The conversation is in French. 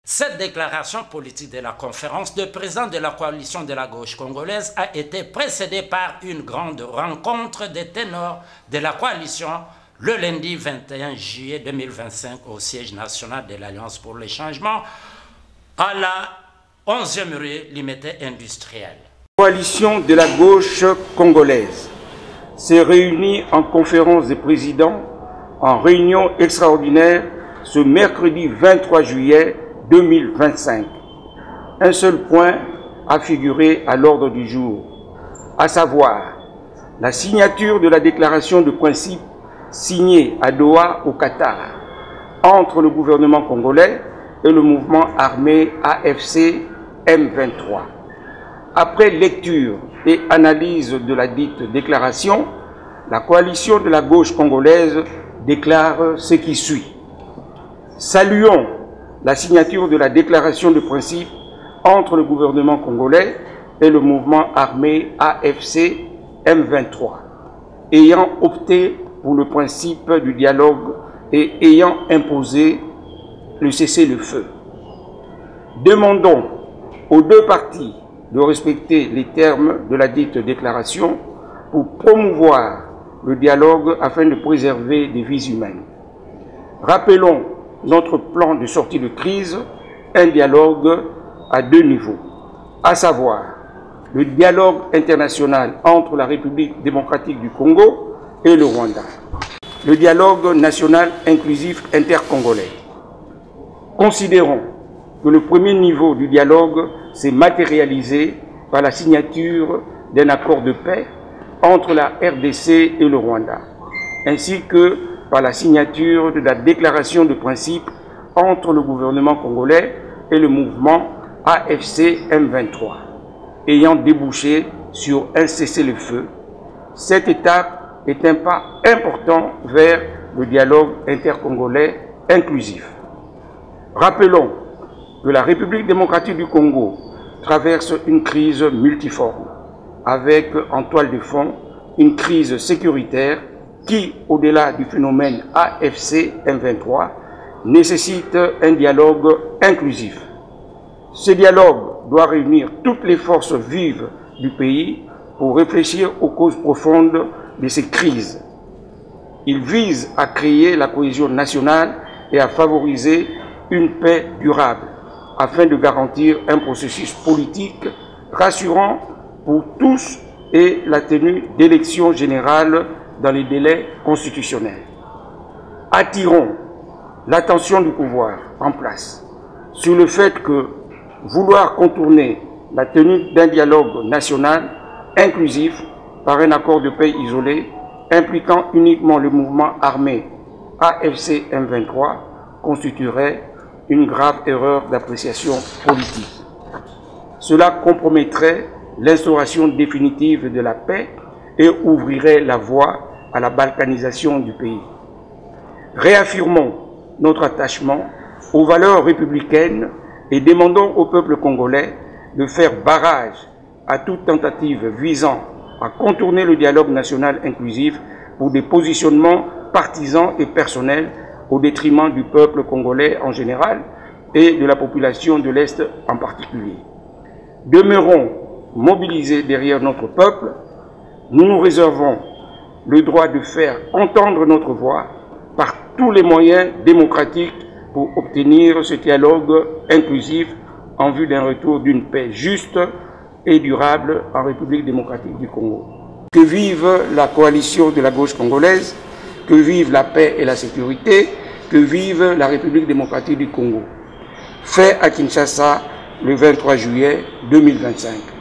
Cette déclaration politique de la conférence de présidents de la coalition de la gauche congolaise a été précédée par une grande rencontre des ténors de la coalition le lundi 21 juillet 2025 au siège national de l'Alliance pour le changement à la 11e rue Limité industrielle. La coalition de la gauche congolaise s'est réunie en conférence des présidents en réunion extraordinaire ce mercredi 23 juillet 2025. Un seul point a figuré à l'ordre du jour, à savoir la signature de la déclaration de principe signée à Doha au Qatar entre le gouvernement congolais et le mouvement armé AFC M23. Après lecture et analyse de la dite déclaration, la coalition de la gauche congolaise déclare ce qui suit. Saluons la signature de la déclaration de principe entre le gouvernement congolais et le mouvement armé AFC M23, ayant opté pour le principe du dialogue et ayant imposé le cessez-le-feu. Demandons aux deux parties de respecter les termes de la dite déclaration pour promouvoir le dialogue afin de préserver des vies humaines. Rappelons notre plan de sortie de crise, un dialogue à deux niveaux, à savoir le dialogue international entre la République démocratique du Congo et le Rwanda, le dialogue national inclusif intercongolais. Considérons que le premier niveau du dialogue s'est matérialisé par la signature d'un accord de paix entre la RDC et le Rwanda, ainsi que par la signature de la déclaration de principe entre le gouvernement congolais et le mouvement AFC M23, ayant débouché sur un cessez-le-feu. Cette étape est un pas important vers le dialogue intercongolais inclusif. Rappelons que la République démocratique du Congo traverse une crise multiforme, avec en toile de fond une crise sécuritaire qui, au-delà du phénomène AFC M23, nécessite un dialogue inclusif. Ce dialogue doit réunir toutes les forces vives du pays pour réfléchir aux causes profondes de ces crises. Il vise à créer la cohésion nationale et à favoriser une paix durable, afin de garantir un processus politique rassurant pour tous et la tenue d'élections générales dans les délais constitutionnels. Attirons l'attention du pouvoir en place sur le fait que vouloir contourner la tenue d'un dialogue national inclusif par un accord de paix isolé impliquant uniquement le mouvement armé AFC M23 constituerait une grave erreur d'appréciation politique. Cela compromettrait l'instauration définitive de la paix et ouvrirait la voie à la balkanisation du pays. Réaffirmons notre attachement aux valeurs républicaines et demandons au peuple congolais de faire barrage à toute tentative visant à contourner le dialogue national inclusif pour des positionnements partisans et personnels au détriment du peuple congolais en général et de la population de l'Est en particulier. Demeurons mobilisés derrière notre peuple. Nous nous réservons le droit de faire entendre notre voix par tous les moyens démocratiques pour obtenir ce dialogue inclusif en vue d'un retour d'une paix juste et durable en République démocratique du Congo. Que vive la coalition de la gauche congolaise, que vive la paix et la sécurité, que vive la République démocratique du Congo. Fait à Kinshasa le 23 juillet 2025.